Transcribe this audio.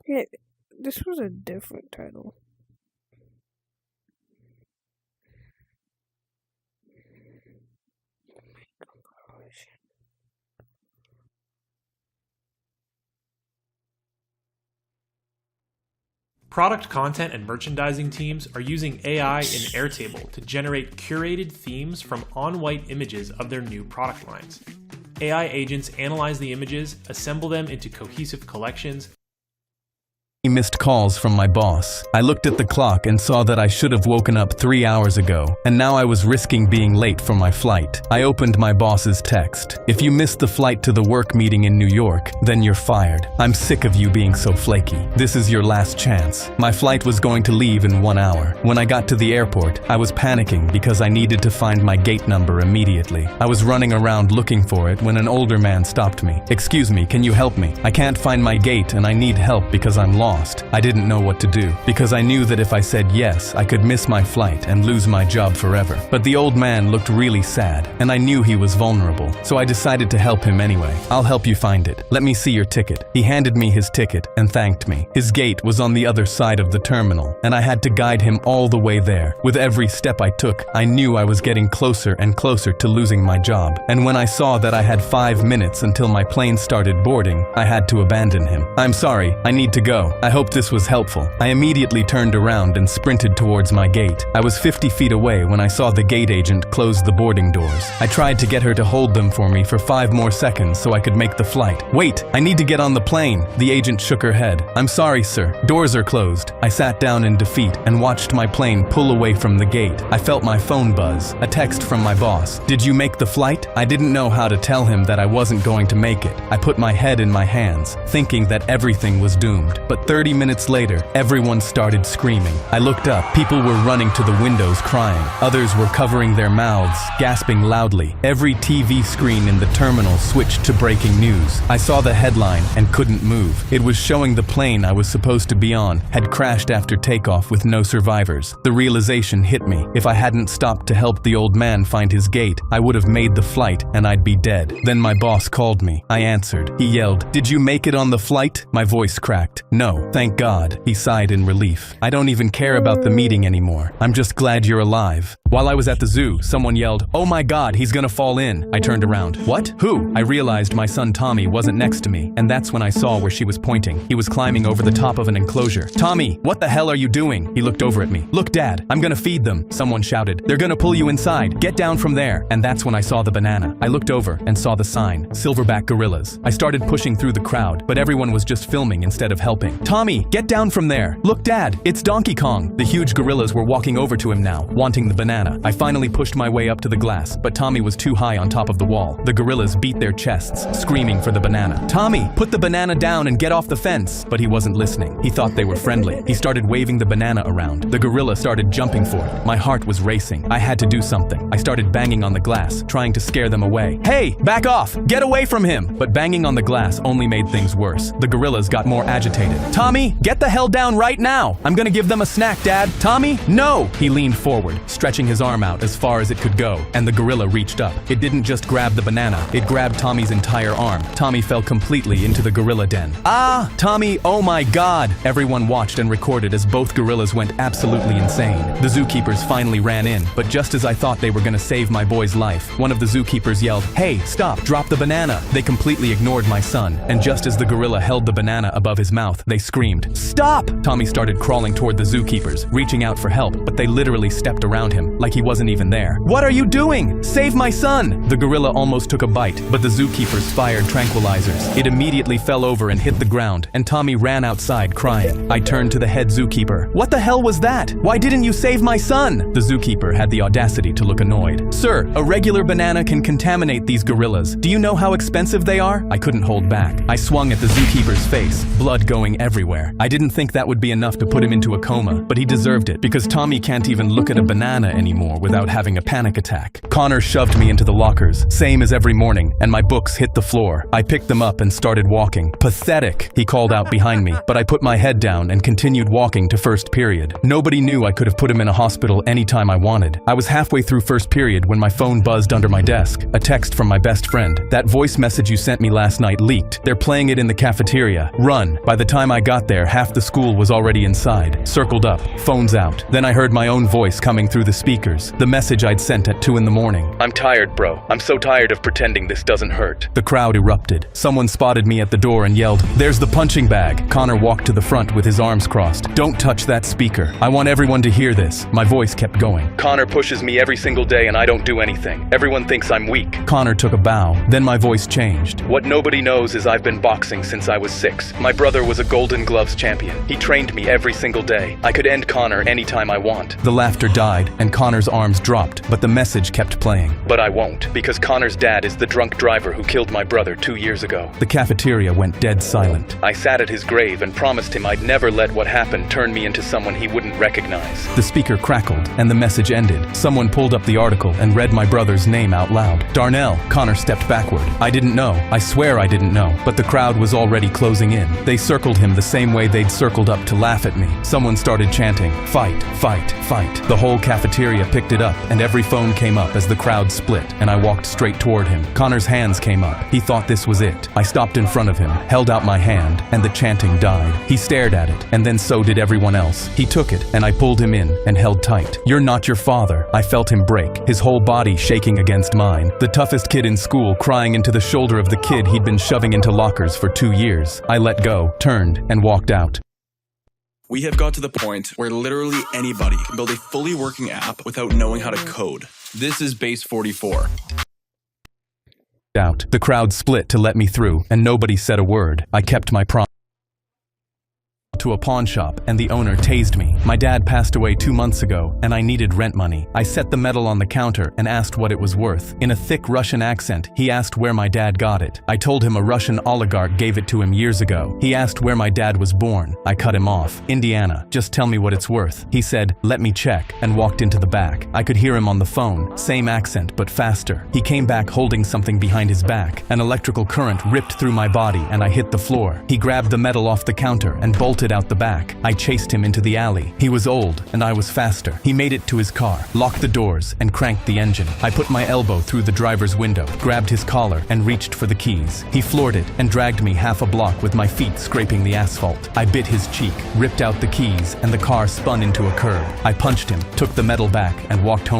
Yeah, this was a different title. Product content and merchandising teams are using AI in Airtable to generate curated themes from on-white images of their new product lines. AI agents analyze the images, assemble them into cohesive collections, Missed calls from my boss. I looked at the clock and saw that I should have woken up 3 hours ago, and now I was risking being late for my flight. I opened my boss's text. If you missed the flight to the work meeting in New York, then you're fired. I'm sick of you being so flaky. This is your last chance. My flight was going to leave in 1 hour. When I got to the airport, I was panicking because I needed to find my gate number immediately. I was running around looking for it when an older man stopped me. "Excuse me, can you help me? I can't find my gate and I need help because I'm lost." I didn't know what to do, because I knew that if I said yes, I could miss my flight and lose my job forever. But the old man looked really sad, and I knew he was vulnerable, so I decided to help him anyway. "I'll help you find it. Let me see your ticket." He handed me his ticket and thanked me. His gate was on the other side of the terminal, and I had to guide him all the way there. With every step I took, I knew I was getting closer and closer to losing my job. And when I saw that I had 5 minutes until my plane started boarding, I had to abandon him. "I'm sorry, I need to go. I hope this was helpful." I immediately turned around and sprinted towards my gate. I was 50 feet away when I saw the gate agent close the boarding doors. I tried to get her to hold them for me for 5 more seconds so I could make the flight. "Wait, I need to get on the plane." The agent shook her head. "I'm sorry, sir. Doors are closed." I sat down in defeat and watched my plane pull away from the gate. I felt my phone buzz. A text from my boss. "Did you make the flight?" I didn't know how to tell him that I wasn't going to make it. I put my head in my hands, thinking that everything was doomed. But 30 minutes later, everyone started screaming. I looked up. People were running to the windows crying. Others were covering their mouths, gasping loudly. Every TV screen in the terminal switched to breaking news. I saw the headline and couldn't move. It was showing the plane I was supposed to be on had crashed after takeoff with no survivors. The realization hit me. If I hadn't stopped to help the old man find his gate, I would have made the flight and I'd be dead. Then my boss called me. I answered. He yelled, "Did you make it on the flight?" My voice cracked. "No, thank God." He sighed in relief. "I don't even care about the meeting anymore. I'm just glad you're alive." While I was at the zoo, someone yelled, "Oh my God, he's gonna fall in." I turned around. "What? Who?" I realized my son Tommy wasn't next to me, and that's when I saw where she was pointing. He was climbing over the top of an enclosure. "Tommy, what the hell are you doing?" He looked over at me. "Look, Dad, I'm gonna feed them." Someone shouted, "They're gonna pull you inside. Get down from there." And that's when I saw the banana. I looked over and saw the sign, "Silverback Gorillas." I started pushing through the crowd, but everyone was just filming instead of helping. "Tommy, get down from there. Look, Dad, it's Donkey Kong." The huge gorillas were walking over to him now, wanting the banana. I finally pushed my way up to the glass, but Tommy was too high on top of the wall. The gorillas beat their chests, screaming for the banana. "Tommy, put the banana down and get off the fence." But he wasn't listening. He thought they were friendly. He started waving the banana around. The gorilla started jumping for it. My heart was racing. I had to do something. I started banging on the glass, trying to scare them away. "Hey, back off! Get away from him!" But banging on the glass only made things worse. The gorillas got more agitated. "Tommy, get the hell down right now! I'm gonna give them a snack, Dad." "Tommy, no!" He leaned forward, stretching his arm out as far as it could go, and the gorilla reached up. It didn't just grab the banana, it grabbed Tommy's entire arm. Tommy fell completely into the gorilla den. "Ah, Tommy, oh my God!" Everyone watched and recorded as both gorillas went absolutely insane. The zookeepers finally ran in, but just as I thought they were gonna save my boy's life, one of the zookeepers yelled, "Hey, stop, drop the banana." They completely ignored my son, and just as the gorilla held the banana above his mouth, they screamed, "Stop!" Tommy started crawling toward the zookeepers, reaching out for help, but they literally stepped around him like he wasn't even there. "What are you doing? Save my son!" The gorilla almost took a bite, but the zookeepers fired tranquilizers. It immediately fell over and hit the ground, and Tommy ran outside crying. I turned to the head zookeeper. "What the hell was that? Why didn't you save my son?" The zookeeper had the audacity to look annoyed. "Sir, a regular banana can contaminate these gorillas. Do you know how expensive they are?" I couldn't hold back. I swung at the zookeeper's face, blood going everywhere. I didn't think that would be enough to put him into a coma, but he deserved it, because Tommy can't even look at a banana anymore. anymore without having a panic attack. Connor shoved me into the lockers, same as every morning, and my books hit the floor. I picked them up and started walking. Pathetic, he called out behind me, but I put my head down and continued walking to first period. Nobody knew I could have put him in a hospital anytime I wanted. I was halfway through first period when my phone buzzed under my desk. A text from my best friend. That voice message you sent me last night leaked. They're playing it in the cafeteria. Run. By the time I got there, half the school was already inside. Circled up, phones out. Then I heard my own voice coming through the speakers. The message I'd sent at 2 in the morning. I'm tired, bro. I'm so tired of pretending this doesn't hurt. The crowd erupted. Someone spotted me at the door and yelled, "There's the punching bag." Connor walked to the front with his arms crossed. "Don't touch that speaker. I want everyone to hear this." My voice kept going. "Connor pushes me every single day and I don't do anything. Everyone thinks I'm weak." Connor took a bow. Then my voice changed. "What nobody knows is I've been boxing since I was 6. My brother was a Golden Gloves champion. He trained me every single day. I could end Connor anytime I want." The laughter died and Connor's arms dropped, but the message kept playing. "But I won't, because Connor's dad is the drunk driver who killed my brother 2 years ago." The cafeteria went dead silent. I sat at his grave and promised him I'd never let what happened turn me into someone he wouldn't recognize. The speaker crackled and the message ended. Someone pulled up the article and read my brother's name out loud. Darnell. Connor stepped backward. I didn't know. I swear I didn't know. But the crowd was already closing in. They circled him the same way they'd circled up to laugh at me. Someone started chanting, "Fight, fight, fight." The whole cafeteria picked it up and every phone came up as the crowd split and I walked straight toward him. Connor's hands came up. He thought this was it. I stopped in front of him, held out my hand, and the chanting died. He stared at it, and then so did everyone else. He took it, and I pulled him in and held tight. "You're not your father." I felt him break, his whole body shaking against mine. The toughest kid in school crying into the shoulder of the kid he'd been shoving into lockers for 2 years. I let go, turned, and walked out. We have got to the point where literally anybody can build a fully working app without knowing how to code. This is Base 44. The crowd split to let me through, and nobody said a word. I kept my promise to a pawn shop and the owner tased me. My dad passed away 2 months ago and I needed rent money. I set the medal on the counter and asked what it was worth. In a thick Russian accent, he asked where my dad got it. I told him a Russian oligarch gave it to him years ago. He asked where my dad was born. I cut him off. "Indiana, just tell me what it's worth." He said, "Let me check," and walked into the back. I could hear him on the phone, same accent but faster. He came back holding something behind his back. An electrical current ripped through my body and I hit the floor. He grabbed the medal off the counter and bolted out the back. I chased him into the alley. He was old and I was faster. He made it to his car, locked the doors, and cranked the engine. I put my elbow through the driver's window, grabbed his collar, and reached for the keys. He floored it and dragged me half a block with my feet scraping the asphalt. I bit his cheek, ripped out the keys, and the car spun into a curb. I punched him, took the medal back, and walked home.